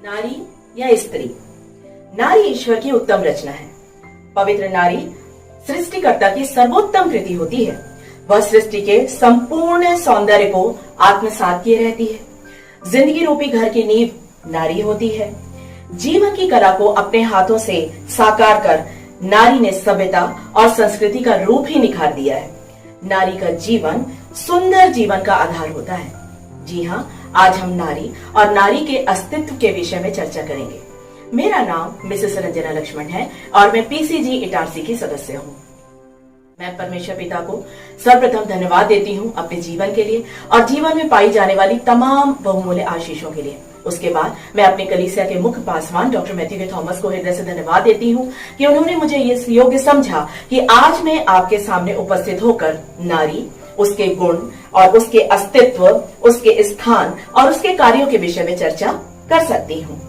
नारी या स्त्री। नारी ईश्वर की उत्तम रचना है। पवित्र नारी सृष्टिकर्ता की सर्वोत्तम कृति होती है। वह सृष्टि के संपूर्ण सौंदर्य को आत्मसात किए रहती है। जिंदगी रूपी घर की नींव नारी होती है। जीवन की कला को अपने हाथों से साकार कर नारी ने सभ्यता और संस्कृति का रूप ही निखार दिया है। नारी का जीवन सुंदर जीवन का आधार होता है। जी हाँ, आज हम नारी और नारी के अस्तित्व के विषय में चर्चा करेंगे। मेरा नाम मिसेस रंजना लक्ष्मण है और मैं पीसीजी इटारसी की सदस्य हूँ। मैं परमेश्वर पिता को सर्वप्रथम धन्यवाद देती हूँ अपने जीवन के लिए और जीवन में पाई जाने वाली तमाम बहुमूल्य आशीषों के लिए। उसके बाद मैं अपने कलीसिया के मुख्य पासवान डॉक्टर मैथ्यू के थॉमस को हृदय से धन्यवाद देती हूँ कि उन्होंने मुझे ये योग्य समझा कि आज मैं आपके सामने उपस्थित होकर नारी, उसके गुण और उसके अस्तित्व, उसके स्थान और उसके कार्यों के विषय में चर्चा कर सकती हूँ।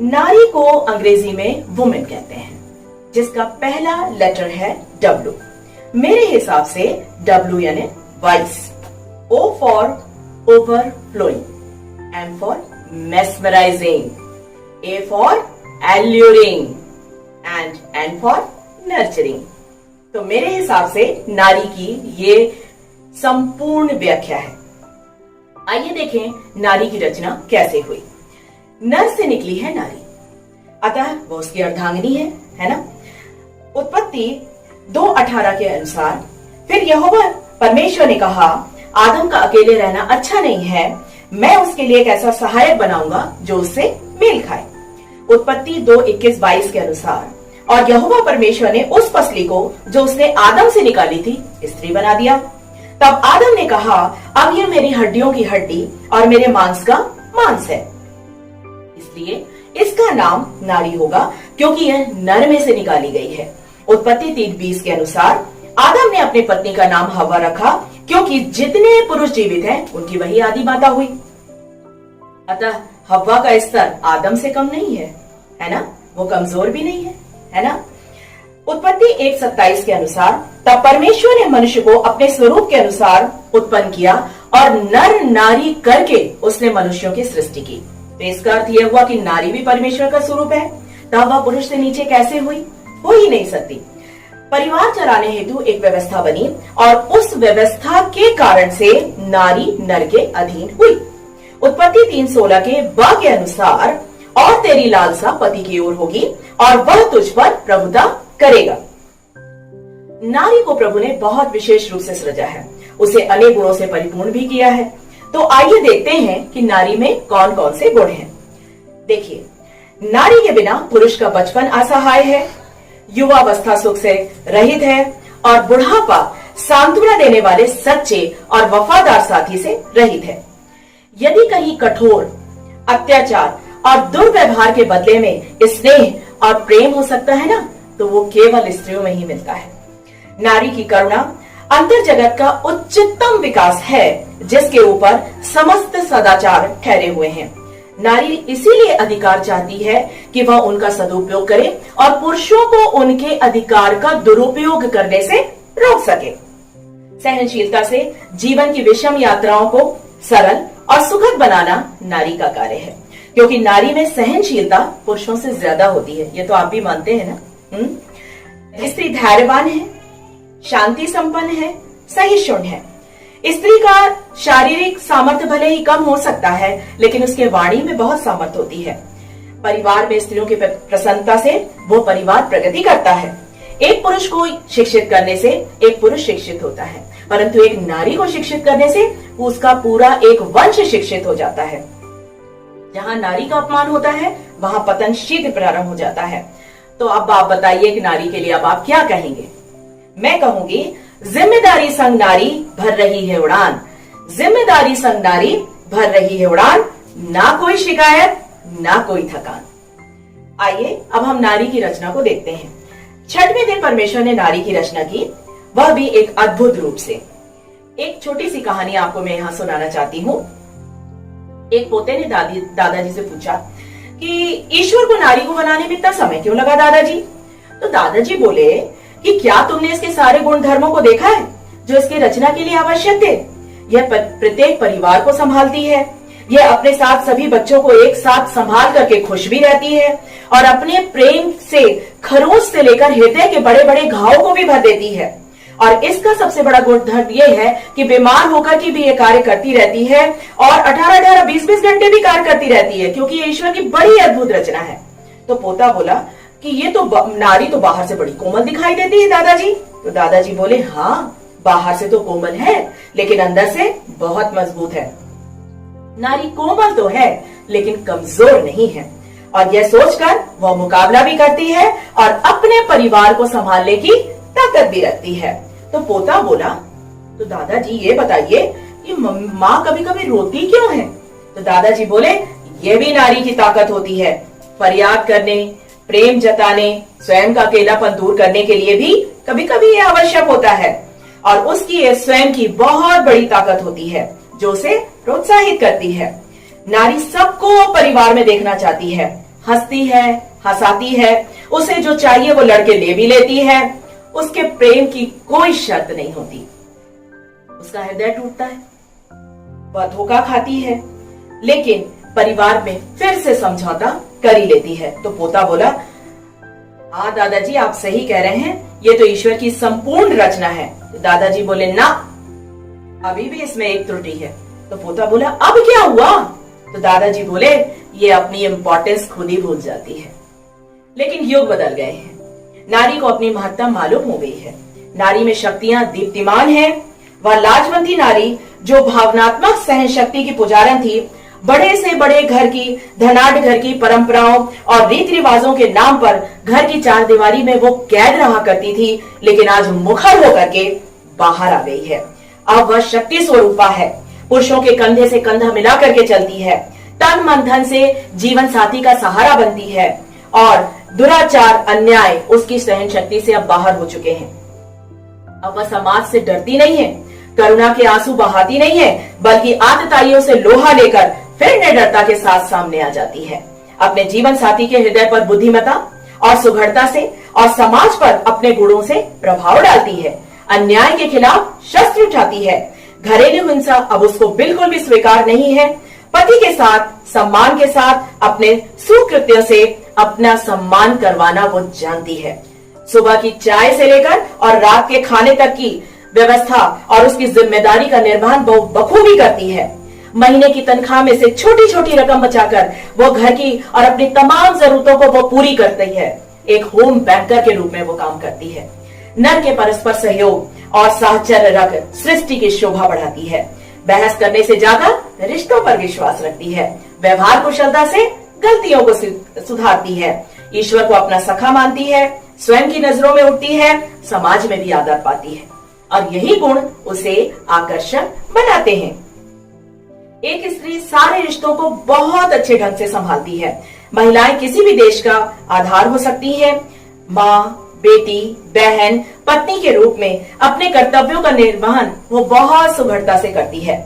नारी को अंग्रेजी में वुमेन कहते हैं, जिसका पहला लेटर है W। मेरे हिसाब से W यानी vice, O for overflowing, M for mesmerizing, A for alluring and N for nurturing। तो मेरे हिसाब से नारी की ये संपूर्ण व्याख्या है। आइए देखें नारी की रचना कैसे हुई। नर से निकली है नारी, अतः वो उसकी अर्धांगिनी है ना। उत्पत्ति 2:18 के अनुसार, फिर यहोवा परमेश्वर ने कहा, आदम का अकेले रहना अच्छा नहीं है, मैं उसके लिए एक ऐसा सहायक बनाऊंगा जो उससे मेल खाए। उत्पत्ति 2:21-22 के अनुसार, और यहोवा परमेश्वर ने उस पसली को जो उसने आदम से निकाली थी स्त्री बना दिया। तब आदम ने कहा, अब यह मेरी हड्डियों की हड्डी और मेरे मांस का मांस है, इसलिए इसका नाम नारी होगा, क्योंकि यह नर में से निकाली गई है। उत्पत्ति 3:20 के अनुसार, आदम ने अपनी पत्नी का नाम हव्वा रखा, क्योंकि जितने पुरुष जीवित हैं उनकी वही आदि माता हुई। अतः हव्वा का स्तर आदम से कम नहीं है ना, वो कमजोर भी नहीं है ना। उत्पत्ति 1:27 के अनुसार, तब परमेश्वर ने मनुष्य को अपने स्वरूप के अनुसार उत्पन्न किया और नर नारी करके उसने मनुष्यों की सृष्टि की। तो इसका अर्थ यह हुआ कि नारी भी परमेश्वर का स्वरूप है, तब वह पुरुष से नीचे कैसे हुई? हो ही नहीं सकती। परिवार चलाने हेतु एक व्यवस्था बनी और उस व्यवस्था के कारण से नारी नर के अधीन हुई। उत्पत्ति 3:16 के ब के अनुसार, और तेरी लालसा पति की ओर होगी और वह तुझ पर प्रभुता करेगा। नारी को प्रभु ने बहुत विशेष रूप से सृजा है, उसे अनेक गुणों से परिपूर्ण भी किया है। तो आइए देखते हैं कि नारी में कौन कौन से गुण हैं। देखिए, नारी के बिना पुरुष का बचपन असहाय है, युवावस्था सुख से रहित है और बुढ़ापा सांत्वना देने वाले सच्चे और वफादार साथी से रहित है। यदि कहीं कठोर, अत्याचार और दुर्व्यवहार के बदले में स्नेह और प्रेम हो सकता है ना, तो वो केवल स्त्रियों में ही मिलता है। नारी की करुणा अंतर जगत का उच्चतम विकास है, जिसके ऊपर समस्त सदाचार ठहरे हुए हैं। नारी इसीलिए अधिकार चाहती है कि वह उनका सदुपयोग करे और पुरुषों को उनके अधिकार का दुरुपयोग करने से रोक सके। सहनशीलता से जीवन की विषम यात्राओं को सरल और सुखद बनाना नारी का कार्य है, क्योंकि नारी में सहनशीलता पुरुषों से ज्यादा होती है। ये तो आप भी मानते हैं ना। स्त्री धैर्यवान है, शांति संपन्न है, सहिष्णु है। स्त्री का शारीरिक सामर्थ्य भले ही कम हो सकता है, लेकिन उसके वाणी में बहुत सामर्थ्य होती है। परिवार में स्त्रियों की प्रसन्नता से वो परिवार प्रगति करता है। एक पुरुष को शिक्षित करने से एक पुरुष शिक्षित होता है, परंतु एक नारी को शिक्षित करने से उसका पूरा एक वंश शिक्षित हो जाता है। जहाँ नारी का अपमान होता है, वहाँ पतन शीघ्र प्रारंभ हो जाता है। तो अब आप बताइए कि नारी के लिए अब आप क्या कहेंगे? मैं कहूंगी, जिम्मेदारी संग नारी भर रही है उड़ान, जिम्मेदारी संग नारी भर रही है उड़ान, ना कोई शिकायत ना कोई थकान। आइए अब हम नारी की रचना को देखते हैं। 6वें दिन परमेश्वर ने नारी की रचना की, वह भी एक अद्भुत रूप से। एक छोटी सी कहानी आपको मैं यहाँ सुनाना चाहती हूँ। एक पोते ने दादाजी से पूछा कि ईश्वर को नारी को बनाने में इतना समय क्यों लगा दादाजी? तो दादाजी बोले कि क्या तुमने इसके सारे गुण धर्मों को देखा है जो इसकी रचना के लिए आवश्यक थे? यह प्रत्येक परिवार को संभालती है, यह अपने साथ सभी बच्चों को एक साथ संभाल करके खुश भी रहती है और अपने प्रेम से खरोंच से लेकर हृदय के बड़े बड़े घावों को भी भर देती है। और इसका सबसे बड़ा गुणधर्म यह है कि बीमार होकर के भी ये कार्य करती रहती है और 18-18, 20-20 घंटे भी कार्य करती रहती है, क्योंकि ये ईश्वर की बड़ी अद्भुत रचना है। तो पोता बोला कि ये तो नारी तो बाहर से बड़ी कोमल दिखाई देती है दादाजी। तो दादाजी बोले, हाँ, बाहर से तो कोमल है लेकिन अंदर से बहुत मजबूत है। नारी कोमल तो है लेकिन कमजोर नहीं है। और यह सोचकर वह मुकाबला भी करती है और अपने परिवार को संभालने की ताकत भी रखती है। तो पोता बोला, तो दादाजी ये बताइए कि माँ कभी कभी रोती क्यों है? तो दादाजी बोले, ये भी नारी की ताकत होती है। फरियाद करने, प्रेम जताने, स्वयं का अकेलापन दूर करने के लिए भी कभी कभी ये आवश्यक होता है। और उसकी स्वयं की बहुत बड़ी ताकत होती है जो उसे प्रोत्साहित करती है। नारी सबको परिवार में देखना चाहती है, हंसती है, हंसाती है, उसे जो चाहिए वो लड़के ले भी लेती है। उसके प्रेम की कोई शर्त नहीं होती। उसका हृदय टूटता है, वह धोखा खाती है, लेकिन परिवार में फिर से समझौता कर ही लेती है। तो पोता बोला, हाँ दादाजी, आप सही कह रहे हैं, ये तो ईश्वर की संपूर्ण रचना है। तो दादाजी बोले, ना, अभी भी इसमें एक त्रुटि है। तो पोता बोला, अब क्या हुआ? तो दादाजी बोले, ये अपनी इंपॉर्टेंस खुद ही भूल जाती है। लेकिन युग बदल गए हैं, नारी को अपनी महत्ता मालूम हो गई है। नारी में शक्तियां दीप्तिमान हैं। वह लाजवंती नारी जो भावनात्मक सहन शक्ति की पुजारन थी, बड़े से बड़े घर की, धनाढ़ घर की परंपराओं और रीति रिवाजों के नाम पर घर की चारदीवारी में वो कैद रहा करती थी, लेकिन आज मुखर होकर के बाहर आ गई है। अब वह शक्ति स्वरूपा है। पुरुषों के कंधे से कंधा मिला करके चलती है, तन मन धन से जीवन साथी का सहारा बनती है और दुराचार, अन्याय उसकी सहन शक्ति से अब बाहर हो चुके हैं। अब वह समाज से डरती नहीं है, करुणा के आंसू बहाती नहीं है, बल्कि आतताइयों से लोहा लेकर फिर निडरता के साथ सामने आ जाती है। अपने जीवन साथी के हृदय पर बुद्धिमता और सुघड़ता से और समाज पर अपने गुणों से प्रभाव डालती है। अन्याय के खिलाफ शस्त्र उठाती है। घरेलू हिंसा अब उसको बिल्कुल भी स्वीकार नहीं है। पति के साथ सम्मान के साथ अपने सुकृत्यों से अपना सम्मान करवाना वो जानती है। सुबह की चाय से लेकर और रात के खाने तक की व्यवस्था और उसकी जिम्मेदारी का निर्वहन वो बखूबी करती है। महीने की तनख्वाह में से छोटी छोटी रकम बचाकर वो घर की और अपनी तमाम जरूरतों को वो पूरी करती है। एक होम बैंकर के रूप में वो काम करती है। नर के परस्पर सहयोग और साहचर्य रख सृष्टि की शोभा बढ़ाती है। बहस करने से ज्यादा रिश्तों पर विश्वास रखती है। व्यवहार कुशलता से गलतियों को सुधारती है। ईश्वर को अपना सखा मानती है। स्वयं की नजरों में उठती है, समाज में भी आदर पाती है और यही गुण उसे आकर्षक बनाते हैं। एक स्त्री सारे रिश्तों को बहुत अच्छे ढंग से संभालती है। महिलाएं किसी भी देश का आधार हो सकती है। माँ, बेटी, बहन, पत्नी के रूप में अपने कर्तव्यों का निर्वहन वो बहुत सुघड़ता से करती है,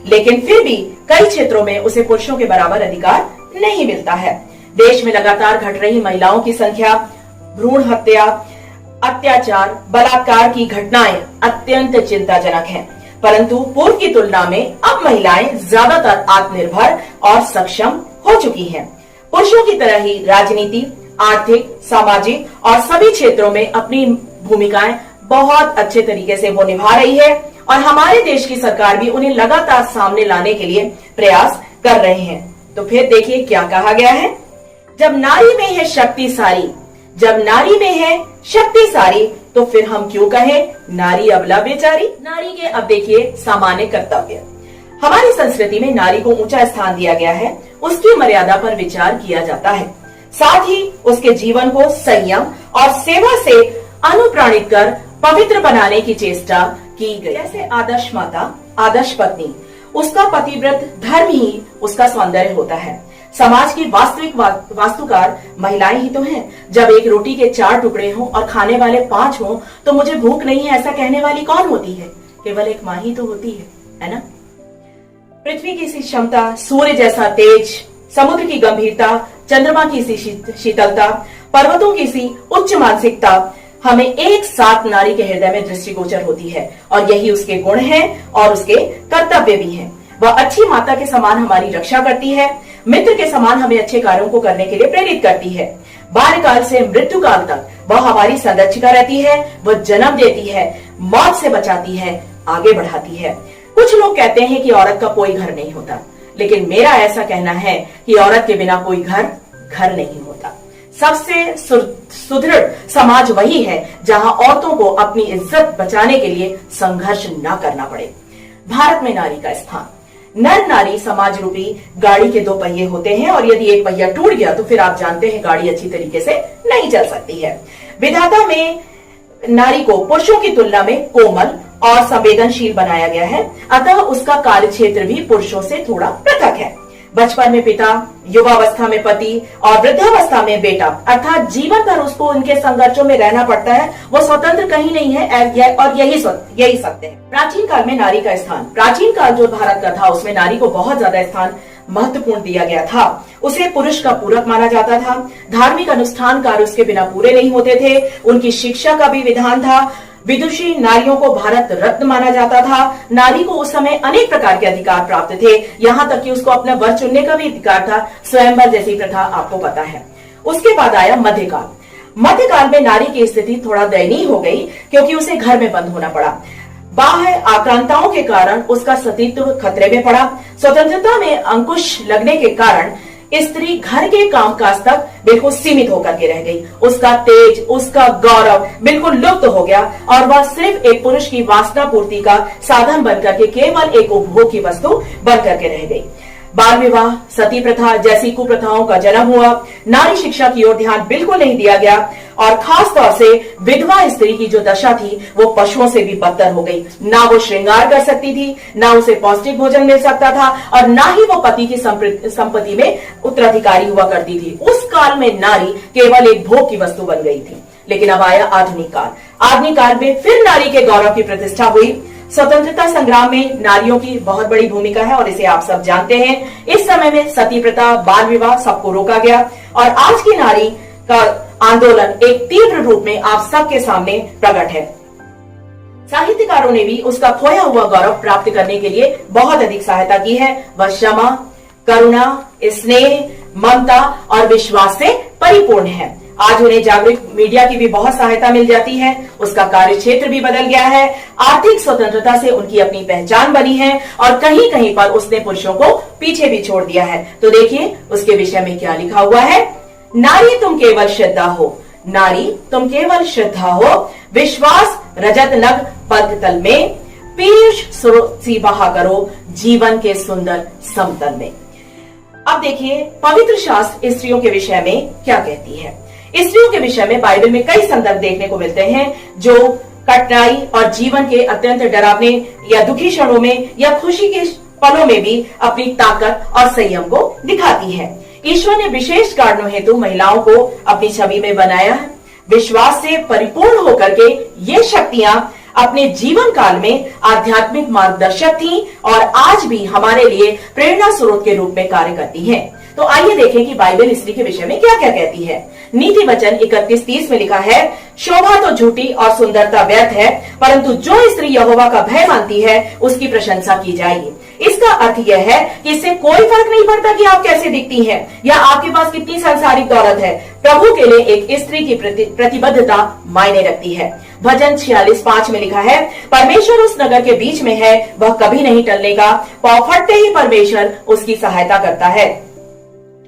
लेकिन फिर भी कई क्षेत्रों में उसे पुरुषों के बराबर अधिकार नहीं मिलता है। देश में लगातार घट रही महिलाओं की संख्या, भ्रूण हत्या, अत्याचार, बलात्कार की घटनाएं अत्यंत चिंताजनक हैं। परंतु पूर्व की तुलना में अब महिलाएं ज्यादातर आत्मनिर्भर और सक्षम हो चुकी हैं। पुरुषों की तरह ही राजनीति, आर्थिक, सामाजिक और सभी क्षेत्रों में अपनी भूमिकाएं बहुत अच्छे तरीके से वो निभा रही है और हमारे देश की सरकार भी उन्हें लगातार सामने लाने के लिए प्रयास कर रहे हैं। तो फिर देखिए क्या कहा गया है, जब नारी में है शक्ति सारी, जब नारी में है शक्ति सारी, तो फिर हम क्यों कहें नारी अबला बेचारी। नारी के अब देखिए सामान्य कर्तव्य। हमारी संस्कृति में नारी को ऊंचा स्थान दिया गया है। उसकी मर्यादा पर विचार किया जाता है। साथ ही उसके जीवन को संयम और सेवा से अनुप्राणित कर पवित्र बनाने की चेष्टा की गई। जैसे आदर्श माता, आदर्श पत्नी, उसका पतिव्रत धर्म ही उसका सौंदर्य होता है। समाज की वास्तविक वास्तुकार महिलाएं ही तो हैं। जब एक रोटी के 4 टुकड़े हों और खाने वाले 5 हों, तो मुझे भूख नहीं है ऐसा कहने वाली कौन होती है? केवल एक माँ ही तो होती है ना? पृथ्वी की सी क्षमता, सूर्य जैसा तेज, समुद्र की गंभीरता, चंद्रमा की सी शीतलता, पर्वतों की सी उच्च मानसिकता हमें एक साथ नारी के हृदय में दृष्टिगोचर होती है और यही उसके गुण हैं और उसके कर्तव्य भी हैं। वह अच्छी माता के समान हमारी रक्षा करती है, मित्र के समान हमें अच्छे कार्यों को करने के लिए प्रेरित करती है। बाल्यकाल से मृत्यु काल तक वह हमारी संरक्षिका रहती है, वह जन्म देती है, मौत से बचाती है, आगे बढ़ाती है। कुछ लोग कहते हैं कि औरत का कोई घर नहीं होता, लेकिन मेरा ऐसा कहना है कि औरत के बिना कोई घर नहीं होता। सबसे सुदृढ़ समाज वही है जहां औरतों को अपनी इज्जत बचाने के लिए संघर्ष न करना पड़े। भारत में नारी का स्थान। नर नारी समाज रूपी गाड़ी के 2 पहिए होते हैं और यदि एक पहिया टूट गया तो फिर आप जानते हैं गाड़ी अच्छी तरीके से नहीं चल सकती है। विधाता में नारी को पुरुषों की तुलना में कोमल और संवेदनशील बनाया गया है, अतः उसका कार्य क्षेत्र भी पुरुषों से थोड़ा पृथक है। बचपन में पिता, युवावस्था में पति और वृद्धावस्था में बेटा, अर्थात जीवन भर उसको उनके संघर्षों में रहना पड़ता है। वो स्वतंत्र कहीं नहीं है और यही सत्य है। प्राचीन काल में नारी का स्थान। प्राचीन काल जो भारत का था उसमें नारी को बहुत ज्यादा स्थान महत्वपूर्ण दिया गया था। उसे पुरुष का पूरक माना जाता था। धार्मिक अनुष्ठान कार्य उसके बिना पूरे नहीं होते थे। उनकी शिक्षा का भी विधान था। विदुषी नारियों को भारत रत्न माना जाता था। नारी को उस समय अनेक प्रकार के अधिकार प्राप्त थे, यहाँ तक कि उसको अपना वर चुनने का भी अधिकार था। स्वयंवर जैसी प्रथा आपको पता है। उसके बाद आया मध्यकाल। मध्यकाल में नारी की स्थिति थोड़ा दयनीय हो गई क्योंकि उसे घर में बंद होना पड़ा। बाह्य आक्रांताओं के कारण उसका सतीत्व खतरे में पड़ा। स्वतंत्रता में अंकुश लगने के कारण स्त्री घर के कामकाज तक बिल्कुल सीमित होकर के रह गई। उसका तेज, उसका गौरव बिल्कुल लुप्त हो गया और वह सिर्फ एक पुरुष की वासना पूर्ति का साधन बनकर के केवल एक उपभोग की वस्तु बनकर के रह गई। बाल विवाह, सती प्रथा जैसी कुप्रथाओं का जन्म हुआ। नारी शिक्षा की ओर ध्यान बिल्कुल नहीं दिया गया और खास तौर से विधवा स्त्री की जो दशा थी वो पशुओं से भी बदतर हो गई। ना वो श्रृंगार कर सकती थी, ना उसे पौष्टिक भोजन मिल सकता था और ना ही वो पति की संपत्ति में उत्तराधिकारी हुआ करती थी। उस काल में नारी केवल एक भोग की वस्तु बन गई थी। लेकिन अब आया आधुनिक काल। आधुनिक काल में फिर नारी के गौरव की प्रतिष्ठा हुई। स्वतंत्रता संग्राम में नारियों की बहुत बड़ी भूमिका है और इसे आप सब जानते हैं। इस समय में सती प्रथा, बाल विवाह सबको रोका गया और आज की नारी का आंदोलन एक तीव्र रूप में आप सबके सामने प्रकट है। साहित्यकारों ने भी उसका खोया हुआ गौरव प्राप्त करने के लिए बहुत अधिक सहायता की है। वह क्षमा, करुणा, स्नेह, ममता और विश्वास से परिपूर्ण है। आज उन्हें जागरूक मीडिया की भी बहुत सहायता मिल जाती है। उसका कार्य क्षेत्र भी बदल गया है। आर्थिक स्वतंत्रता से उनकी अपनी पहचान बनी है और कहीं कहीं पर उसने पुरुषों को पीछे भी छोड़ दिया है। तो देखिए उसके विषय में क्या लिखा हुआ है। नारी तुम केवल श्रद्धा हो, नारी तुम केवल श्रद्धा हो, विश्वास रजत नग पद तल में, पीयूष सी बहा करो जीवन के सुंदर समतल में। अब देखिए पवित्र शास्त्र स्त्रियों के विषय में क्या कहती है। स्त्रियों के विषय में बाइबल में कई संदर्भ देखने को मिलते हैं जो कठिनाई और जीवन के अत्यंत डरावने या दुखी क्षणों में या खुशी के पलों में भी अपनी ताकत और संयम को दिखाती है। ईश्वर ने विशेष कारणों हेतु महिलाओं को अपनी छवि में बनाया है। विश्वास से परिपूर्ण होकर के ये शक्तियां अपने जीवन काल में आध्यात्मिक मार्गदर्शक थीं और आज भी हमारे लिए प्रेरणा स्रोत के रूप में कार्य करती हैं। तो आइए देखें कि बाइबल स्त्री के विषय में क्या क्या कहती है। नीति वचन 31:30 में लिखा है, शोभा तो झूठी और सुंदरता व्यर्थ है, परंतु जो स्त्री यहोवा का भय मानती है उसकी प्रशंसा की जाएगी। इसका अर्थ यह है कि इससे कोई फर्क नहीं पड़ता कि आप कैसे दिखती हैं या आपके पास कितनी सांसारिक दौलत है। प्रभु के लिए एक स्त्री की प्रतिबद्धता मायने रखती है। भजन 46:5 में लिखा है, परमेश्वर उस नगर के बीच में है, वह कभी नहीं टलने का, पांव फटते ही परमेश्वर उसकी सहायता करता है।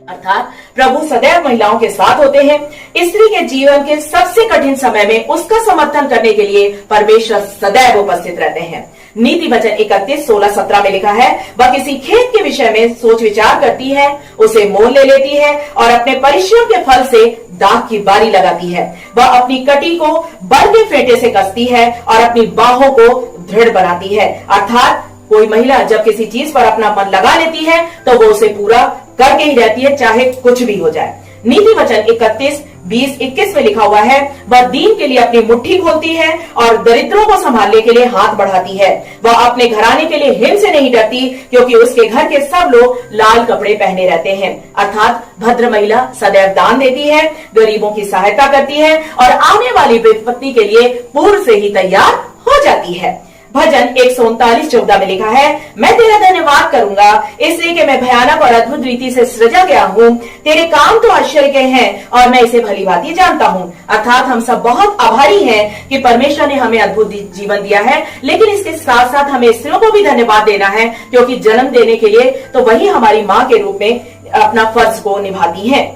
अर्थात प्रभु सदैव महिलाओं के साथ होते हैं। स्त्री के जीवन के सबसे कठिन समय में उसका समर्थन करने के लिए परमेश्वर सदैव उपस्थित रहते हैं। नीति वचन 31:16-17 में लिखा है, वह किसी खेत के विषय में सोच विचार करती है, उसे मोल ले लेती है और अपने परिश्रम के फल से दाख की बारी लगाती है। वह अपनी कटी को बल के फेंटे से कसती है और अपनी बाहों को दृढ़ बनाती है। अर्थात कोई महिला जब किसी चीज पर अपना मन लगा लेती है तो वो उसे पूरा करके ही रहती है, चाहे कुछ भी हो जाए। नीति वचन 31:20-21 में लिखा हुआ है, वह दीन के लिए अपनी मुट्ठी खोलती है और दरिद्रों को संभालने के लिए हाथ बढ़ाती है। वह अपने घराने के लिए हिम से नहीं डरती, क्योंकि उसके घर के सब लोग लाल कपड़े पहने रहते हैं। अर्थात भद्र महिला सदैव दान देती है, गरीबों की सहायता करती है और आने वाली विपत्ति के लिए पूर्व से ही तैयार हो जाती है। भजन 139:14 में लिखा है, मैं तेरा धन्यवाद करूंगा इसलिए कि मैं भयानक और अद्भुत रीति से सृजा गया हूँ। तेरे काम तो आश्चर्य के हैं और मैं इसे भली भांति जानता हूँ। अर्थात हम सब बहुत आभारी हैं कि परमेश्वर ने हमें अद्भुत जीवन दिया है, लेकिन इसके साथ साथ हमें स्त्रियों को भी धन्यवाद देना है, क्योंकि जन्म देने के लिए तो वही हमारी माँ के रूप में अपना फर्ज को निभाती है।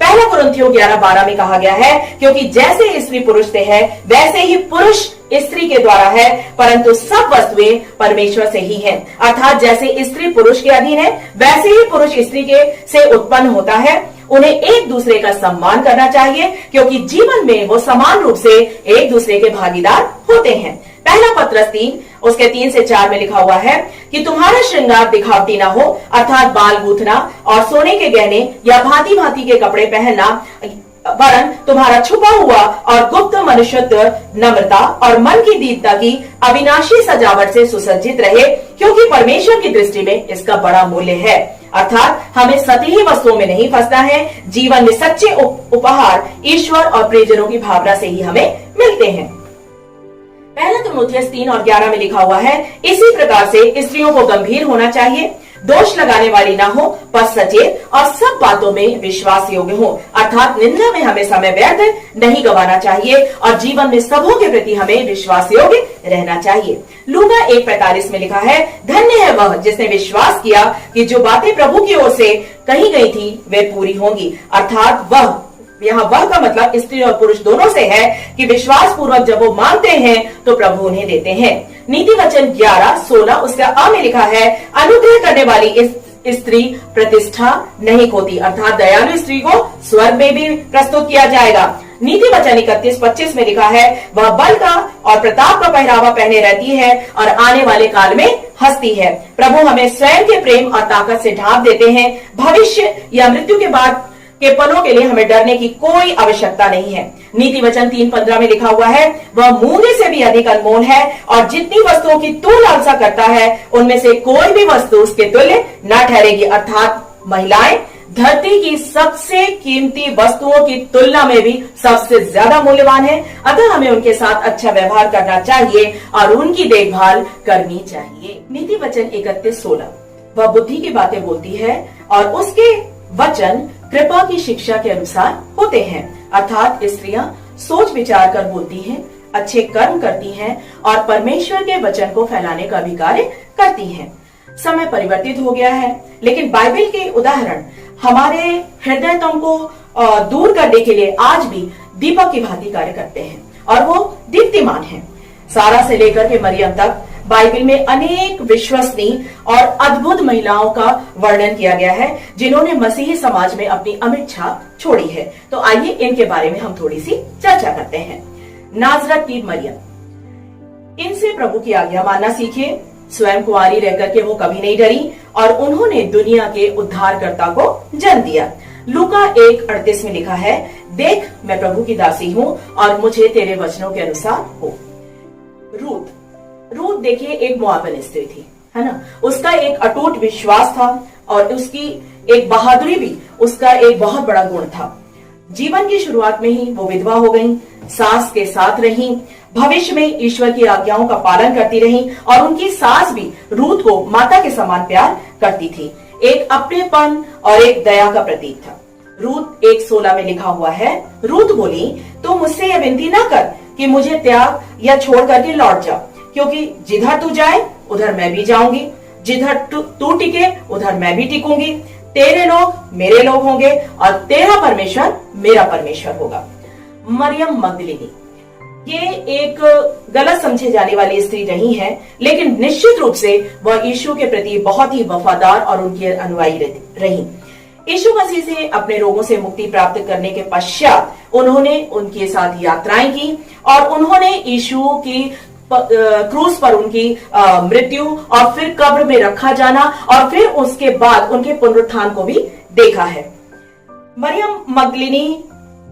पहला कुरिन्थियों 11:12 में कहा गया है, क्योंकि जैसे स्त्री पुरुष से है वैसे ही पुरुष स्त्री के द्वारा है, परंतु सब वस्तुएं परमेश्वर से ही हैं। अर्थात जैसे स्त्री पुरुष के अधीन है वैसे ही पुरुष स्त्री के से उत्पन्न होता है। उन्हें एक दूसरे का सम्मान करना चाहिए, क्योंकि जीवन में वो समान रूप से एक दूसरे के भागीदार होते हैं। पहला पत्रस 3 उसके 3 से 4 में लिखा हुआ है कि तुम्हारा श्रृंगार दिखावटी ना हो, अर्थात बाल गूंथना और सोने के गहने या भांति भांति के कपड़े पहनना, वरन तुम्हारा छुपा हुआ और गुप्त मनुष्यत्व नम्रता और मन की दीनता की अविनाशी सजावट से सुसज्जित रहे, क्योंकि परमेश्वर की दृष्टि में इसका बड़ा मूल्य है। अर्थात हमें सतही वस्तुओं में नहीं फंसना है। जीवन में सच्चे उपहार ईश्वर और प्रियजनों की भावना से ही हमें मिलते हैं। पहला तीमुथियुस 3:11 में लिखा हुआ है, इसी प्रकार से स्त्रियों को गंभीर होना चाहिए, दोष लगाने वाली ना हो, पर सचेत और सब बातों में विश्वास योग्य हो। अर्थात निंदा में हमें समय व्यर्थ नहीं गंवाना चाहिए और जीवन में सबों के प्रति हमें विश्वास योग्य रहना चाहिए। लूका 1:45 में लिखा है, धन्य है वह जिसने विश्वास किया कि जो बातें प्रभु की ओर से कही गई थी वे पूरी होंगी। अर्थात वह, यहाँ वह का मतलब स्त्री और पुरुष दोनों से है कि विश्वास पूर्वक जब वो मांगते हैं तो प्रभु उन्हें देते हैं। नीति वचन 11:16 उसका अ में लिखा है, अनुग्रह करने वाली इस स्त्री प्रतिष्ठा नहीं खोती। अर्थात दयालु स्त्री को स्वर्ग में भी प्रस्तुत किया जाएगा। नीति वचन 31:25 में लिखा है, वह बल का और प्रताप का पहरावा पहने रहती है और आने वाले काल में हंसती है। प्रभु हमें स्वयं के प्रेम और ताकत से ढांप देते हैं। भविष्य या मृत्यु के बाद के पलों के लिए हमें डरने की कोई आवश्यकता नहीं है। नीति वचन 3:15 में लिखा हुआ है, वह मूंगे से भी अधिक अनमोल है और जितनी वस्तुओं की तू लालसा करता है उनमें से कोई भी वस्तु उसके तुल्य न ठहरेगी। अर्थात महिलाएं धरती की सबसे कीमती वस्तुओं की तुलना में भी सबसे ज्यादा मूल्यवान है। अतः हमें उनके साथ अच्छा व्यवहार करना चाहिए और उनकी देखभाल करनी चाहिए। नीति वचन 31:16 वह बुद्धि की बातें बोलती है और उसके वचन कृपा की शिक्षा के अनुसार होते हैं। अर्थात स्त्रियां सोच विचार कर बोलती हैं, अच्छे कर्म करती हैं और परमेश्वर के वचन को फैलाने का भी कार्य करती हैं। समय परिवर्तित हो गया है, लेकिन बाइबल के उदाहरण हमारे हृदयतम को दूर करने के लिए आज भी दीपक की भांति कार्य करते हैं और वो दीप्तिमान है। सारा से लेकर के मरियम तक बाइबल में अनेक विश्वसनीय और अद्भुत महिलाओं का वर्णन किया गया है, जिन्होंने मसीही समाज में अपनी अमिट छाप छोड़ी है। तो आइए इनके बारे में हम थोड़ी सी चर्चा करते हैं। नाजरत की मरियम, इनसे प्रभु की आज्ञा मानना सीखिए। स्वयं कुंवारी रहकर के वो कभी नहीं डरी और उन्होंने दुनिया के उद्धारकर्ता को जन्म दिया। लूका 1:38 में लिखा है, देख मैं प्रभु की दासी हूँ और मुझे तेरे वचनों के अनुसार हो। रूत देखिए एक मोआबिन स्त्री थी, है ना। उसका एक अटूट विश्वास था और उसकी एक बहादुरी भी उसका एक बहुत बड़ा गुण था। जीवन की शुरुआत में ही वो विधवा हो गई, सास के साथ रही, भविष्य में ईश्वर की आज्ञाओं का पालन करती रही और उनकी सास भी रूत को माता के समान प्यार करती थी। एक अपनेपन और एक दया का प्रतीक था। रूत 1:16 में लिखा हुआ है, रूत बोली, तो मुझसे यह विनती ना कर कि मुझे त्याग या छोड़ करके लौट जा, क्योंकि जिधर तू जाए उधर मैं भी जाऊंगी, जिधर तू टिके उधर मैं भी टिकूंगी। तेरे लोग मेरे लोग होंगे और तेरा परमेश्वर मेरा परमेश्वर होगा। मरियम मगदलिनी ये एक गलत समझे जाने वाली स्त्री नहीं है, लेकिन निश्चित रूप से वह यीशु के प्रति बहुत ही वफादार और उनकी अनुयायी रही। यीशु मसीह से अपने रोगों से मुक्ति प्राप्त करने के पश्चात उन्होंने उनके साथ यात्राएं की और उन्होंने यीशु की क्रूस पर उनकी मृत्यु और फिर कब्र में रखा जाना और फिर उसके बाद उनके पुनरुत्थान को भी देखा है। मरियम मगदलिनी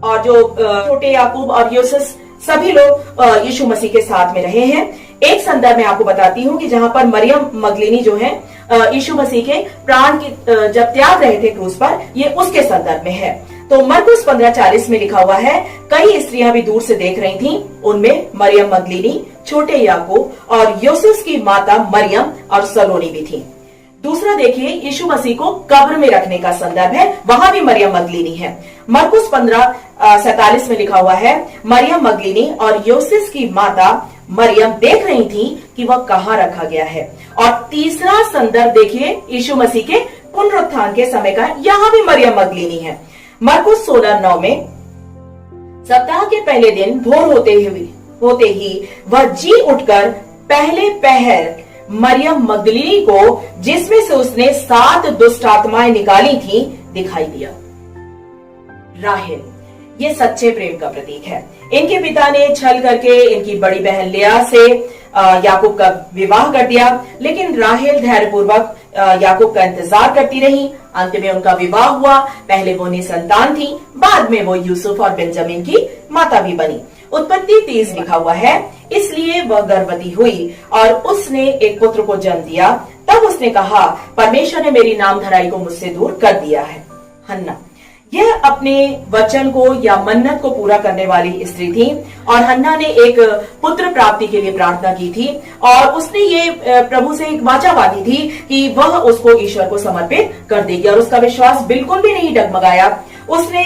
और जो छोटे याकूब और यूसुस सभी लोग यीशु मसीह के साथ में रहे हैं। एक संदर्भ में आपको बताती हूँ कि जहां पर मरियम मगदलिनी जो है यीशु मसीह के प्राण की जब त्याग रहे थे क्रूस पर, ये उसके संदर्भ में है। तो मरकुस 15:40 में लिखा हुआ है, कई स्त्रियां भी दूर से देख रही थीं, उनमें मरियम मगदलीनी, छोटे याकूब और योसेफ की माता मरियम और सलोनी भी थी। दूसरा देखिए, यीशु मसीह को कब्र में रखने का संदर्भ है, वहां भी मरियम मगदलीनी है। मरकुस 15:47 में लिखा हुआ है, मरियम मगदलीनी और योसेफ की माता मरियम देख रही थी कि वह कहां रखा गया है। और तीसरा संदर्भ देखिए, यीशु मसीह के पुनरुत्थान के समय का, यहां भी मरियम मगदलीनी है। मरकुस 16:9 में, सप्ताह के पहले दिन भोर होते ही वह जी उठकर पहले पहर मरियम मगदलीनी को, जिसमें से उसने 7 दुष्ट आत्माएं निकाली थी, दिखाई दिया। राहेल ये सच्चे प्रेम का प्रतीक है। इनके पिता ने छल करके इनकी बड़ी बहन लिया से याकूब का विवाह कर दिया, लेकिन राहेल धैर्यपूर्वक याकूब का इंतजार करती रही। अंत में उनका विवाह हुआ। पहले वो निसंतान थी, बाद में वो यूसुफ और बेंजामिन की माता भी बनी। उत्पत्ति 30 लिखा हुआ है, इसलिए वह गर्भवती हुई और उसने एक पुत्र को जन्म दिया। तब उसने कहा, परमेश्वर ने मेरी नामधराई को मुझसे दूर कर दिया है। हन्ना यह अपने वचन को या मन्नत को पूरा करने वाली स्त्री थी और हन्ना ने एक पुत्र प्राप्ति के लिए प्रार्थना की थी और उसने ये प्रभु से एक वाचा बांधी थी कि वह उसको ईश्वर को समर्पित कर देगी और उसका विश्वास बिल्कुल भी नहीं डगमगाया। उसने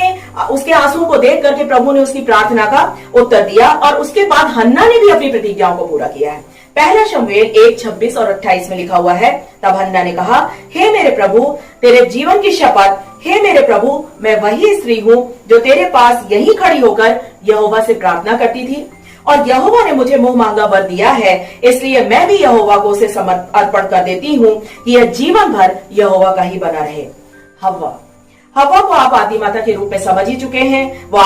उसके आंसुओं को देख करके प्रभु ने उसकी प्रार्थना का उत्तर दिया और उसके बाद हन्ना ने भी अपनी प्रतिज्ञाओं को पूरा किया है। पहला शमूएल 1:26 और 28 में लिखा हुआ है, तब हन्ना ने कहा, हे मेरे प्रभु, तेरे जीवन की शपथ, हे मेरे प्रभु, मैं वही स्त्री हूँ जो तेरे पास यही खड़ी होकर यहोवा से प्रार्थना करती थी और यहोवा ने मुझे मुंह मांगा वर दिया है, इसलिए मैं भी यहोवा को उसे अर्पण कर देती हूँ कि यह जीवन भर यहोवा का ही बना रहे। हव्वा को आप आदि माता के रूप में समझ ही चुके हैं। वो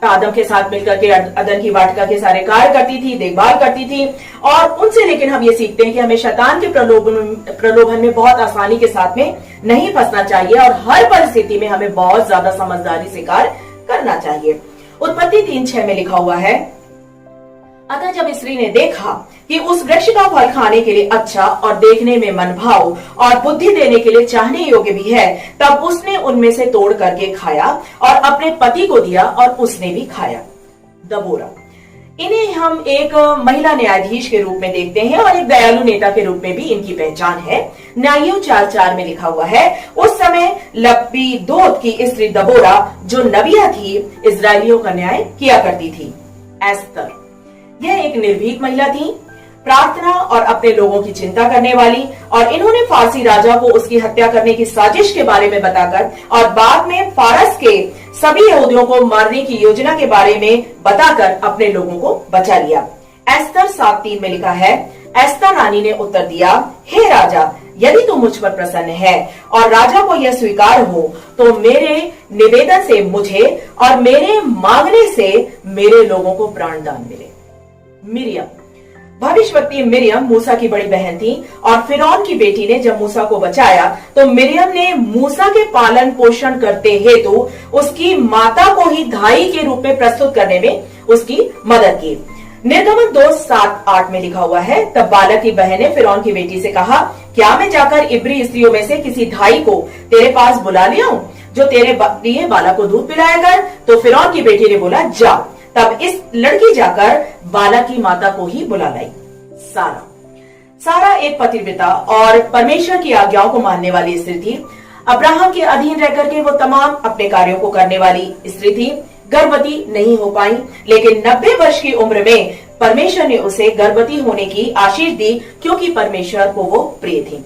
आदम के साथ मिलकर के अदन की वाटिका के सारे कार्य करती थी, देखभाल करती थी और उनसे लेकिन हम ये सीखते हैं कि हमें शैतान के प्रलोभन में बहुत आसानी के साथ में नहीं फंसना चाहिए और हर परिस्थिति में हमें बहुत ज्यादा समझदारी से कार्य करना चाहिए। उत्पत्ति 3:6 में लिखा हुआ है, अतः जब स्त्री ने देखा कि उस वृक्ष का फल खाने के लिए अच्छा और देखने में मनभाव और बुद्धि देने के लिए चाहने योग्य भी है, तब उसने उनमें से तोड़ करके खाया और अपने पति को दिया और उसने भी खाया। दबोरा, इन्हें हम एक महिला न्यायाधीश के रूप में देखते हैं और एक दयालु नेता के रूप में भी इनकी पहचान है। न्यायियों 4:4 में लिखा हुआ है, उस समय लपीदोत की स्त्री दबोरा जो नबिया थी, इजरायलियों का न्याय किया करती थी। एस्तर, यह एक निर्भीक महिला थी, प्रार्थना और अपने लोगों की चिंता करने वाली, और इन्होंने फारसी राजा को उसकी हत्या करने की साजिश के बारे में बताकर और बाद में फारस के सभी यहूदियों को मारने की योजना के बारे में बताकर अपने लोगों को बचा लिया। एस्तर 7:3 में लिखा है, एस्तर रानी ने उत्तर दिया, हे राजा, यदि तू मुझ पर प्रसन्न है और राजा को यह स्वीकार हो तो मेरे निवेदन से मुझे और मेरे मांगने से मेरे लोगों को प्राणदान मिले। मिरियम, भविष्यवक्ता मिरियम मूसा की बड़ी बहन थी और फिरौन की बेटी ने जब मूसा को बचाया तो मिरियम ने मूसा के पालन पोषण करते हेतु उसकी माता को ही धाई के रूप में प्रस्तुत करने में उसकी मदद की। निर्गमन 2:7-8 में लिखा हुआ है, तब बालक की बहन ने फिरौन की बेटी से कहा, क्या मैं जाकर इब्री स्त्रियों में से किसी धाई को तेरे पास बुला ले आऊं जो तेरे लिए बालक को दूध पिलाया कर? तो फिरौन की बेटी ने बोला, जा। तब इस लड़की जाकर बालक की माता को ही बुला लाई। सारा एक पतिव्रता और परमेश्वर की आज्ञाओं को मानने वाली स्त्री थी। अब्राहम के अधीन रह करके वो तमाम अपने कार्यों को करने वाली स्त्री थी। गर्भवती नहीं हो पाई, लेकिन 90 वर्ष की उम्र में परमेश्वर ने उसे गर्भवती होने की आशीष दी क्योंकि परमेश्वर को वो प्रिय थी।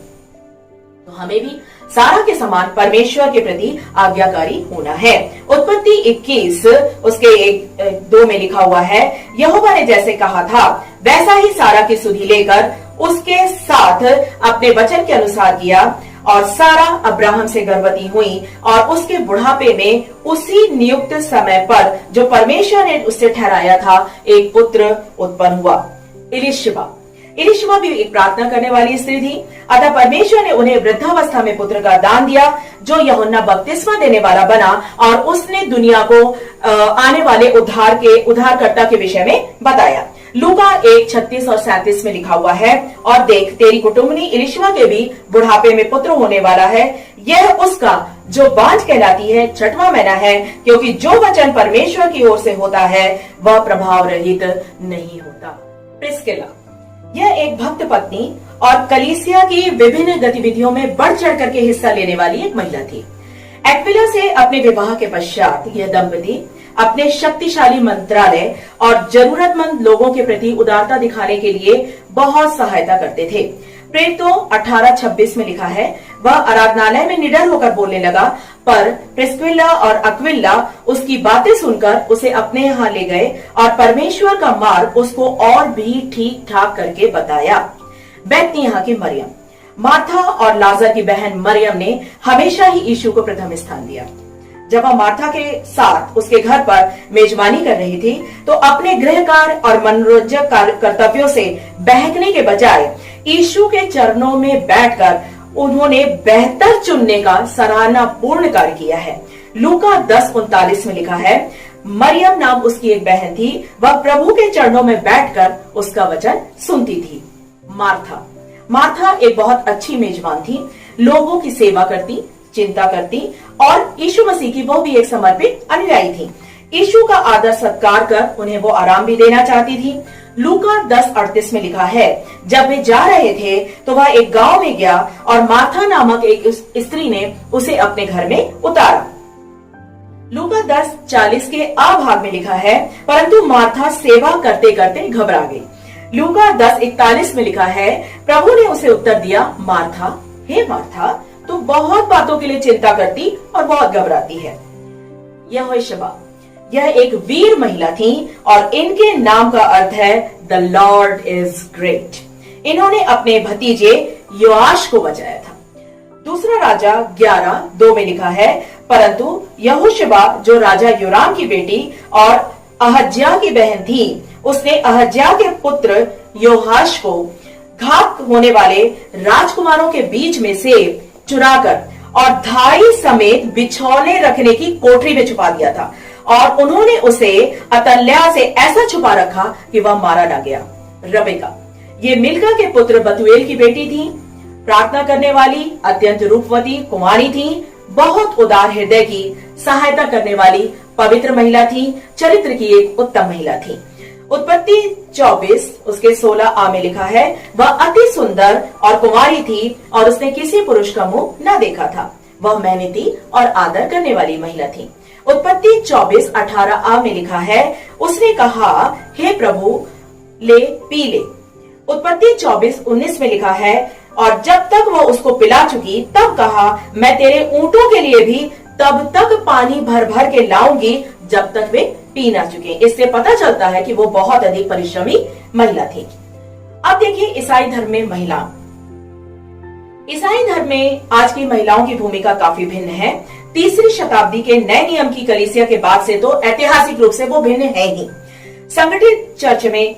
तो हमें भी सारा के समान परमेश्वर के प्रति आज्ञाकारी होना है। उत्पत्ति 21 उसके 1-2 में लिखा हुआ है, यहोवा ने जैसे कहा था वैसा ही सारा की सुधि लेकर उसके साथ अपने वचन के अनुसार किया और सारा अब्राहम से गर्भवती हुई और उसके बुढ़ापे में उसी नियुक्त समय पर जो परमेश्वर ने उससे ठहराया था एक पुत्र उत्पन्न हुआ। इलिशबा भी एक प्रार्थना करने वाली स्त्री थी। अतः परमेश्वर ने उन्हें वृद्धावस्था में पुत्र का दान दिया जो यूहन्ना बपतिस्मा देने वाला बना और उसने दुनिया को आने वाले उद्धारकर्ता के विषय में बताया। लूका 1:36 और 37 में लिखा हुआ है, और देख तेरी कुटुंबनी इलिशबा के भी बुढ़ापे में पुत्र होने वाला है, यह उसका जो बांझ कहलाती है छठवां महीना है, क्योंकि जो वचन परमेश्वर की ओर से होता है वह प्रभाव रहित नहीं होता। प्रिस्किला यह एक भक्त पत्नी और कलीसिया की विभिन्न गतिविधियों में बढ़ चढ़ करके हिस्सा लेने वाली एक महिला थी। एक्विला से अपने विवाह के पश्चात यह दंपति अपने शक्तिशाली मंत्रालय और जरूरतमंद लोगों के प्रति उदारता दिखाने के लिए बहुत सहायता करते थे। प्रेरितों 18:26 में लिखा है, वह आराधनालय में निडर होकर बोलने लगा, पर प्रिस्किला और अक्विला उसकी बातें सुनकर उसे अपने यहाँ ले गए और परमेश्वर का मार्ग उसको और भी ठीक ठाक करके बताया। बैतनी यहाँ की मरियम, मार्था और लाजर की बहन मरियम ने हमेशा ही यीशु को प्रथम स्थान दिया। जब वह मार्था के साथ उसके घर पर मेजबानी कर रही थी तो अपने गृह कार्य और मनोरंजक कर्तव्यों से बहकने के बजाय यीशु के चरणों में बैठकर उन्होंने बेहतर चुनने का सराहनापूर्ण कार्य किया है। लूका 10:39 में लिखा है, मरियम नाम उसकी एक बहन थी, वह प्रभु के चरणों में बैठकर उसका वचन सुनती थी। मार्था एक बहुत अच्छी मेजबान थी, लोगों की सेवा करती, चिंता करती और यीशु मसीह की वो भी एक समर्पित अनुयायी थी। यीशु का आदर सत्कार कर उन्हें वो आराम भी देना चाहती थी। लूका 10:38 में लिखा है, जब वे जा रहे थे तो वह एक गांव में गया और मार्था नामक एक स्त्री ने उसे अपने घर में उतारा। लूका 10:40 के आ भाग में लिखा है, परंतु मार्था सेवा करते करते घबरा गई। लूका 10:41 में लिखा है, प्रभु ने उसे उत्तर दिया, मार्था, हे मार्था, तू बहुत बातों के लिए चिंता करती और बहुत घबराती है। यह एक वीर महिला थी और इनके नाम का अर्थ है द लॉर्ड इज ग्रेट। इन्होंने अपने भतीजे योआश को बचाया था। दूसरा राजा 11:2 में लिखा है, परंतु यहोशबा जो राजा योराम की बेटी और अहज्या की बहन थी, उसने अहज्या के पुत्र योआश को घात होने वाले राजकुमारों के बीच में से चुराकर और धाई समेत बिछौने रखने की कोठरी में छुपा दिया था और उन्होंने उसे अतल्या से ऐसा छुपा रखा कि वह मारा न गया। रबेका ये मिल्का के पुत्र बतूएल की बेटी थी, प्रार्थना करने वाली, अत्यंत रूपवती कुमारी थी, बहुत उदार हृदय की, सहायता करने वाली पवित्र महिला थी, चरित्र की एक उत्तम महिला थी। उत्पत्ति 24 उसके 16a में लिखा है, वह अति सुंदर और कुमारी थी और उसने किसी पुरुष का मुंह न देखा था। वह मेहनती और आदर करने वाली महिला थी। उत्पत्ति 24:18a में लिखा है, उसने कहा, हे प्रभु, ले पी ले। उत्पत्ति 24:19 में लिखा है, और जब तक वह उसको पिला चुकी तब कहा, मैं तेरे ऊंटों के लिए भी तब तक पानी भर भर के लाऊंगी जब तक वे पी ना चुके। इससे पता चलता है कि वो बहुत अधिक परिश्रमी महिला थी। अब देखिए ईसाई धर्म में महिला। ईसाई धर्म में आज की महिलाओं की भूमिका काफी भिन्न है। 3री शताब्दी के नए नियम की कलीसिया के बाद से तो ऐतिहासिक रूप से वो भिन्न है ही। संगठित चर्च में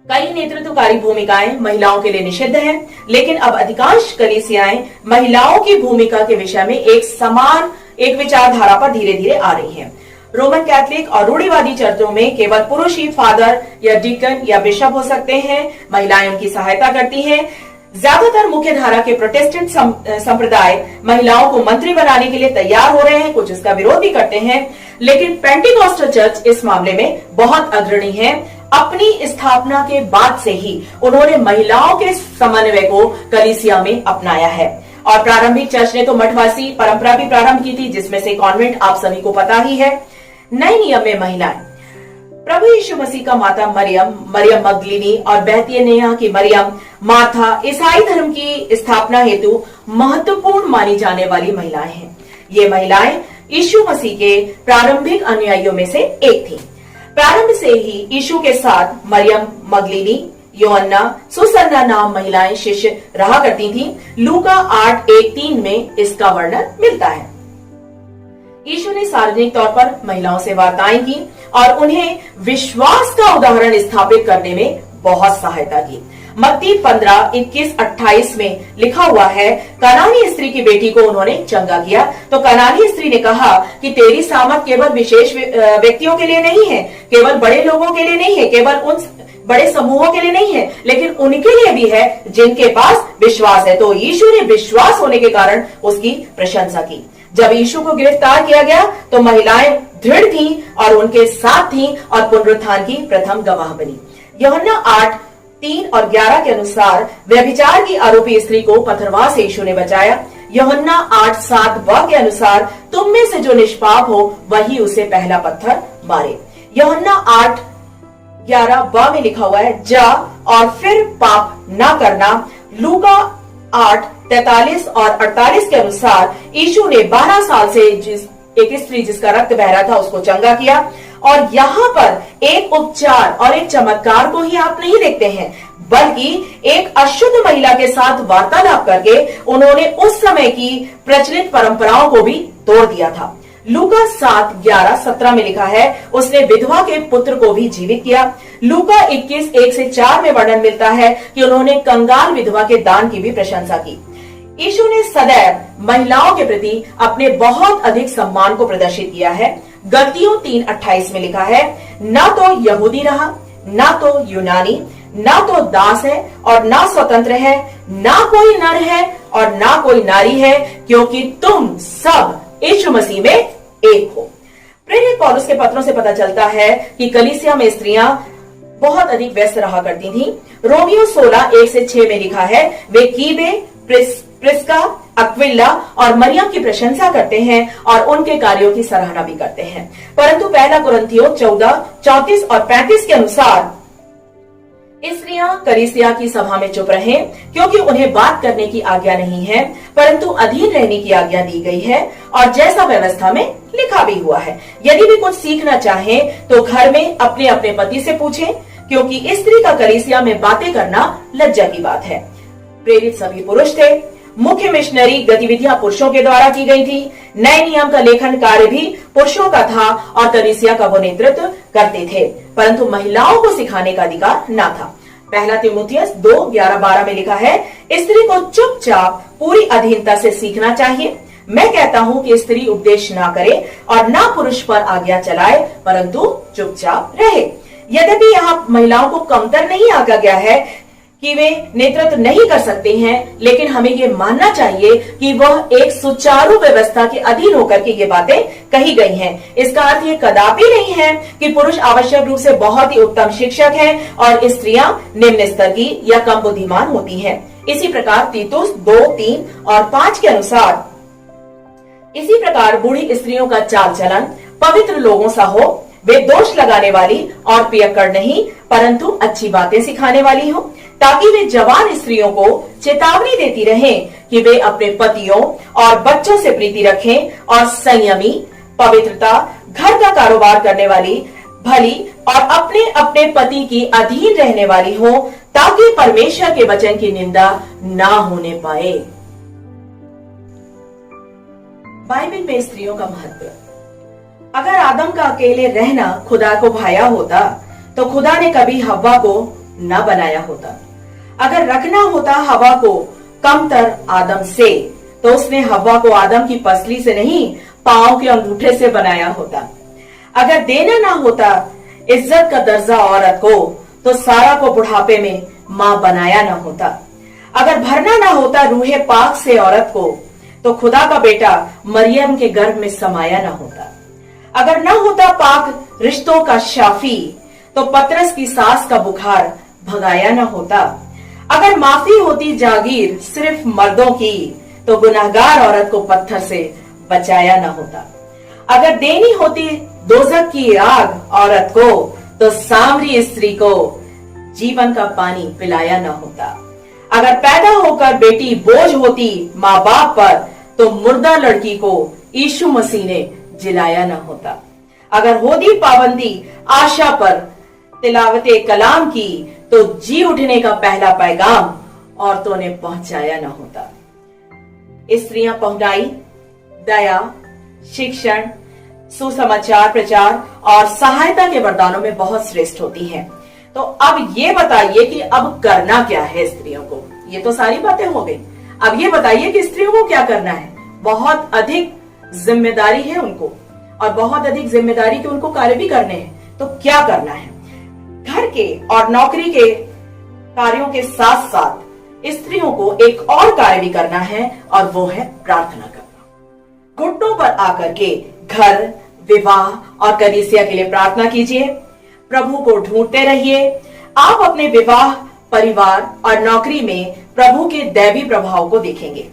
कई नेतृत्वकारी भूमिकाएं महिलाओं के लिए निषिद्ध हैं, लेकिन अब अधिकांश कलीसियाएं महिलाओं की भूमिका के विषय में एक विचारधारा पर धीरे धीरे आ रही हैं। रोमन कैथोलिक और रूढ़िवादी चर्चों में केवल पुरुष ही फादर या डीकन या बिशप हो सकते हैं। महिलाएं उनकी सहायता करती हैं। ज्यादातर मुख्य धारा के प्रोटेस्टेंट संप्रदाय महिलाओं को मंत्री बनाने के लिए तैयार हो रहे हैं, कुछ इसका विरोध भी करते हैं, लेकिन पेंटिकॉस्टल चर्च इस मामले में बहुत अग्रणी है। अपनी स्थापना के बाद से ही उन्होंने महिलाओं के समन्वय को कलीसिया में अपनाया है। और प्रारंभिक चर्च ने तो मठवासी परंपरा भी प्रारंभ की थी, जिसमें से कॉन्वेंट आप सभी को पता ही है। नए नियम में महिलाएं प्रभु यीशु मसीह का माता मरियम मगदलीनी और बैतनिय्याह की मरियम, मार्था ईसाई धर्म की स्थापना हेतु महत्वपूर्ण मानी जाने वाली महिलाएं हैं। ये महिलाएं यीशु मसीह के प्रारंभिक अनुयायियों में से एक थी। प्रारंभ से ही यीशु के साथ मरियम मगदलीनी, योअन्ना, सुसन्ना नाम महिलाएं शिष्य रहा करती थीं। लूका 8:1-3 में इसका वर्णन मिलता है। यीशु ने सार्वजनिक तौर पर महिलाओं से वार्ताएं की और उन्हें विश्वास का उदाहरण स्थापित करने में बहुत सहायता की। मत्ती 15:21-28 में लिखा हुआ है, कनानी स्त्री की बेटी को उन्होंने चंगा किया तो कनानी स्त्री ने कहा कि तेरी सामर्थ केवल विशेष व्यक्तियों के लिए नहीं है, केवल बड़े लोगों के लिए नहीं है, केवल उन बड़े समूहों के लिए नहीं है, लेकिन उनके लिए भी है जिनके पास विश्वास है। तो यीशु ने विश्वास होने के कारण उसकी प्रशंसा की। जब यीशु को गिरफ्तार किया गया तो महिलाएं दृढ़ थीं और उनके साथ थीं और पुनरुत्थान की प्रथम गवाह बनी। यूहन्ना 8:3 और 11 के अनुसार व्यभिचार की आरोपी स्त्री को पथरवाह से यीशु ने बचाया। यूहन्ना 8:7 के अनुसार तुम में से जो निष्पाप हो वही उसे पहला पत्थर मारे। यूहन्ना 8:11 में लिखा हुआ है, जा और फिर पाप ना करना। लूका 8:43 और 48 के अनुसार यीशु ने 12 साल से एक स्त्री जिसका रक्त बह रहा था उसको चंगा किया। और यहाँ पर एक उपचार और एक चमत्कार को ही आप नहीं देखते हैं, बल्कि एक अशुद्ध महिला के साथ वार्तालाप करके उन्होंने उस समय की प्रचलित परंपराओं को भी तोड़ दिया था। लूका 7:11-17 में लिखा है, उसने विधवा के पुत्र को भी जीवित किया। लूका 21:1-4 में वर्णन मिलता है कि उन्होंने कंगाल विधवा के दान की भी प्रशंसा की। यीशु ने सदैव महिलाओं के प्रति अपने बहुत अधिक सम्मान को प्रदर्शित किया है। गलतियों 3:28 में लिखा है, ना तो यहूदी रहा, ना तो यूनानी, ना तो दास है और ना स्वतंत्र है, ना कोई नर है और ना कोई नारी है, क्योंकि तुम सब यीशु मसीह में एक हो। प्रेरित पौलुस के पत्रों से पता चलता है कि कलीसिया में स्त्रियां बहुत अधिक व्यस्त रहा करती थीं। रोमियो 16:1-6 में लिखा है, वे कीबे, प्रिस्का, अक्विला और मरियम की प्रशंसा करते हैं और उनके कार्यों की सराहना भी करते हैं। परंतु पहला कुरिन्थियों 14:34 और 35 के अनुसार स्त्रियां कलीसिया की सभा में चुप रहें, क्योंकि उन्हें बात करने की आज्ञा नहीं है, परंतु अधीन रहने की आज्ञा दी गई है, और जैसा व्यवस्था में लिखा भी हुआ है। यदि भी कुछ सीखना चाहें तो घर में अपने अपने पति से पूछें, क्योंकि स्त्री का कलीसिया में बातें करना लज्जा की बात है। प्रेरित सभी पुरुष थे। मुख्य मिशनरी गतिविधियां पुरुषों के द्वारा की गई थी। नए नियम का लेखन कार्य भी पुरुषों का था और कलीसिया का वो नेतृत्व करते थे, परंतु महिलाओं को सिखाने का अधिकार न था। पहला तीमुथियुस 2:11-12 में लिखा है, स्त्री को चुपचाप पूरी अधीनता से सीखना चाहिए। मैं कहता हूँ कि स्त्री उपदेश ना करे और ना पुरुष पर आज्ञा चलाए, परंतु चुपचाप रहे। यद्यपि यहाँ महिलाओं को कमतर नहीं आंका गया है कि वे नेतृत्व नहीं कर सकते हैं, लेकिन हमें ये मानना चाहिए कि वह एक सुचारू व्यवस्था के अधीन होकर के ये बातें कही गई हैं। इसका अर्थ ये कदापि नहीं है कि पुरुष आवश्यक रूप से बहुत ही उत्तम शिक्षक हैं और स्त्रियां निम्न स्तर की या कम बुद्धिमान होती हैं। इसी प्रकार तीतुस 2:3 और 5 के अनुसार इसी प्रकार बूढ़ी स्त्रियों का चाल चलन पवित्र लोगों सा हो, वे दोष लगाने वाली और पियक्कड़ नहीं, परंतु अच्छी बातें सिखाने वाली हो, ताकि वे जवान स्त्रियों को चेतावनी देती रहें कि वे अपने पतियों और बच्चों से प्रीति रखें और संयमी, पवित्रता, घर का कारोबार करने वाली, भली और अपने अपने पति की अधीन रहने वाली हो, ताकि परमेश्वर के वचन की निंदा ना होने पाए। बाइबल में स्त्रियों का महत्व। अगर आदम का अकेले रहना खुदा को भाया होता तो खुदा ने कभी हव्वा को न बनाया होता। अगर रखना होता हवा को कमतर आदम से, तो उसने हव्वा को आदम की पसली से नहीं, पांव के अंगूठे से बनाया होता। अगर देना ना होता इज्जत का दर्जा औरत को, तो सारा को बुढ़ापे में मां बनाया ना होता। अगर भरना ना होता रूहे पाक से औरत को, तो खुदा का बेटा मरियम के गर्भ में समाया ना होता। अगर न होता पाक रिश्तों का शाफी, तो पतरस की सास का बुखार भगाया न होता। अगर माफी होती जागीर सिर्फ मर्दों की, तो गुनाहगार औरत को पत्थर से बचाया न होता। अगर देनी होती दोजख की आग औरत को, तो सामरी स्त्री को जीवन का पानी पिलाया न होता। अगर पैदा होकर बेटी बोझ होती माँ बाप पर, तो मुर्दा लड़की को यीशु मसीह ने जिलाया न होता। अगर होती पाबंदी आशा पर तिलावते कलाम की, तो जी उठने का पहला पैगाम औरतों ने पहुंचाया न होता। स्त्रियां पहुंचाई, दया, शिक्षण, सुसमाचार प्रचार और सहायता के वरदानों में बहुत श्रेष्ठ होती हैं। तो अब ये बताइए कि अब करना क्या है स्त्रियों को। ये तो सारी बातें हो गई, अब ये बताइए कि स्त्रियों को क्या करना है। बहुत अधिक जिम्मेदारी है उनको और बहुत अधिक जिम्मेदारी के उनको कार्य भी करने हैं। तो क्या करना है? घर के और नौकरी के कार्यों के साथ साथ स्त्रियों को एक और कार्य भी करना है, और वो है प्रार्थना करना। घुटनों पर आकर के घर, विवाह और कलीसिया के लिए प्रार्थना कीजिए। प्रभु को ढूंढते रहिए। आप अपने विवाह, परिवार और नौकरी में प्रभु के दैवी प्रभाव को देखेंगे।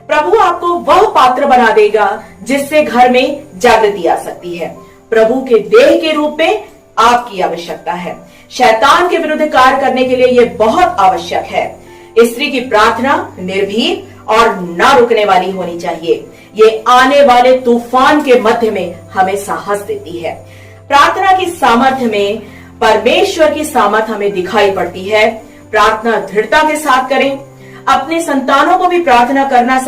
प्रभु आपको वह पात्र बना देगा जिससे घर में जागृति आ सकती है। प्रभु के देह के रूप में आपकी आवश्यकता है। शैतान के विरुद्ध कार्य करने के लिए यह बहुत आवश्यक है। स्त्री की प्रार्थना निर्भीक और न रुकने वाली होनी चाहिए। ये आने वाले तूफान के मध्य में हमें साहस देती है। प्रार्थना की सामर्थ्य में परमेश्वर की सामर्थ्य हमें दिखाई पड़ती है। प्रार्थना दृढ़ता के साथ करें। अपने संतानों को भी प्रार्थना करना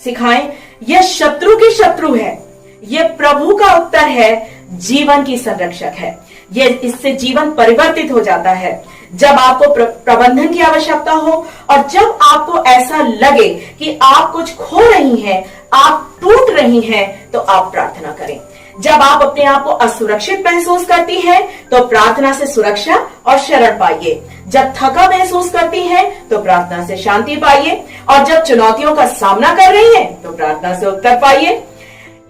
सिखाएं। यह शत्रु की शत्रु है, यह प्रभु का उत्तर है, जीवन की संरक्षक है। यह इससे जीवन परिवर्तित हो जाता है। जब आपको प्रबंधन की आवश्यकता हो और जब आपको ऐसा लगे कि आप कुछ खो रही हैं, आप टूट रही हैं, तो आप प्रार्थना करें। जब आप अपने आप को असुरक्षित महसूस करती हैं, तो प्रार्थना से सुरक्षा और शरण पाइए। जब थका महसूस करती हैं, तो प्रार्थना से शांति पाइए। और जब चुनौतियों का सामना कर रही हैं, तो प्रार्थना से उत्तर पाइए।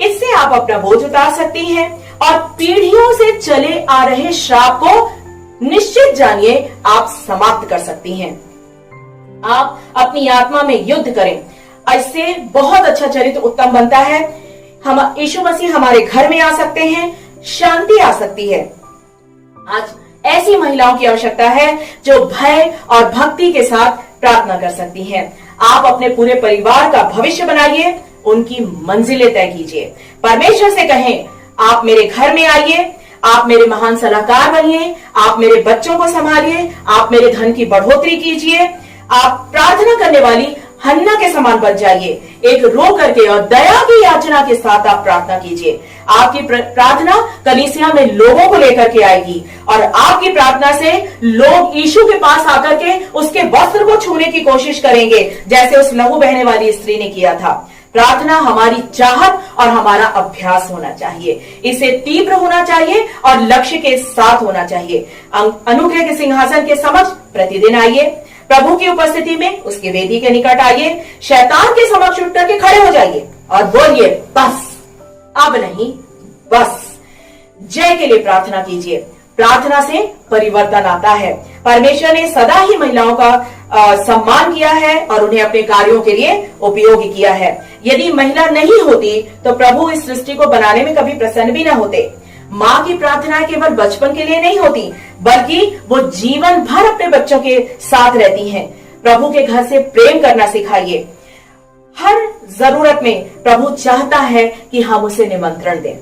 इससे आप अपना बोझ उतार सकती हैं और पीढ़ियों से चले आ रहे श्राप को निश्चित जानिए आप समाप्त कर सकती हैं। आप अपनी आत्मा में युद्ध करें। इससे बहुत अच्छा चरित्र उत्तम बनता है। हम यीशु मसीह हमारे घर में आ सकते हैं, शांति आ सकती है। आज ऐसी महिलाओं की आवश्यकता है जो भय और भक्ति के साथ प्रार्थना कर सकती हैं। आप अपने पूरे परिवार का भविष्य बनाइए, उनकी मंजिलें तय कीजिए। परमेश्वर से कहें, आप मेरे घर में आइए, आप मेरे महान सलाहकार बनिए, आप मेरे बच्चों को संभालिए, आप मेरे धन की बढ़ोतरी कीजिए। आप प्रार्थना करने वाली हन्ना के समान बन जाइए। एक रो करके और दया की याचना के साथ आप प्रार्थना कीजिए। आपकी प्रार्थना कलीसिया में लोगों को लेकर के आएगी और आपकी प्रार्थना से लोग यीशु के पास आकर के उसके वस्त्र को छूने की कोशिश करेंगे, जैसे उस लहू बहने वाली स्त्री ने किया था। प्रार्थना हमारी चाहत और हमारा अभ्यास होना चाहिए। इसे तीव्र होना चाहिए और लक्ष्य के साथ होना चाहिए। अनुग्रह के सिंहासन के समक्ष प्रतिदिन आइए। प्रभु की उपस्थिति में उसके वेदी के निकट आइए। शैतान के समक्ष उठ करके खड़े हो जाइए और बोलिए, बस, अब नहीं, बस। जय के लिए प्रार्थना कीजिए। प्रार्थना से परिवर्तन आता है। परमेश्वर ने सदा ही महिलाओं का सम्मान किया है और उन्हें अपने कार्यों के लिए उपयोग किया है। यदि महिला नहीं होती तो प्रभु इस सृष्टि को बनाने में कभी प्रसन्न भी न होते। माँ की प्रार्थनाएं केवल बचपन के लिए नहीं होती, बल्कि वो जीवन भर अपने बच्चों के साथ रहती हैं। प्रभु के घर से प्रेम करना सिखाइए। हर जरूरत में प्रभु चाहता है कि हम उसे निमंत्रण दें।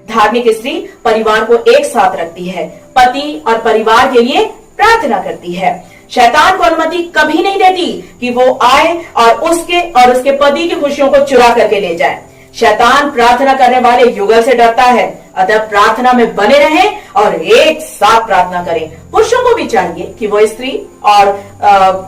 धार्मिक स्त्री परिवार को एक साथ रखती है, पति और परिवार के लिए प्रार्थना करती है। शैतान को अनुमति कभी नहीं देती कि वो आए और उसके पति की खुशियों को चुरा करके ले जाए। शैतान प्रार्थना करने वाले युगल से डरता है। अतः प्रार्थना में बने रहें और एक साथ प्रार्थना करें। पुरुषों को भी चाहिए कि वो स्त्री और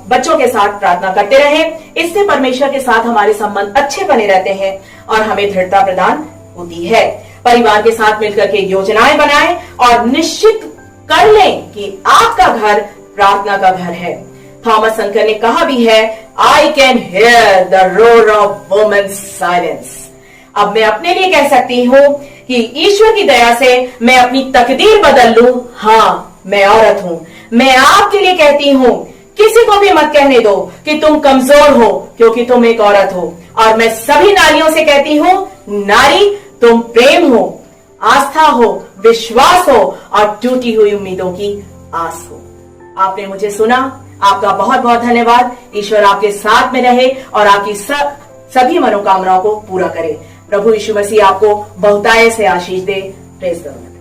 बच्चों के साथ प्रार्थना करते रहें। इससे परमेश्वर के साथ हमारे संबंध अच्छे बने रहते हैं और हमें दृढ़ता प्रदान होती है। परिवार के साथ मिलकर के योजनाएं बनाएं और निश्चित कर लें कि आपका घर प्रार्थना का घर है। थॉमस संकर ने कहा भी है, I can hear the roar of women's silence. अब मैं अपने लिए कह सकती हूँ कि ईश्वर की दया से मैं अपनी तकदीर बदल लूं। हाँ, मैं औरत हूँ। मैं आपके लिए कहती हूँ, किसी को भी मत कहने दो कि तुम कमजोर हो, क्योंकि तुम एक औरत हो। और मैं सभी नारियों से कहती हूँ, नारी, तुम प्रेम हो, आस्था हो, विश्वास हो और टूटी हुई उम्मीदों की आस हो। आपने मुझे सुना, आपका बहुत बहुत धन्यवाद। ईश्वर आपके साथ में रहे और आपकी सभी मनोकामनाओं को पूरा करे। प्रभु यीशु मसीह आपको बहुतायत से आशीष दे। Praise the Lord.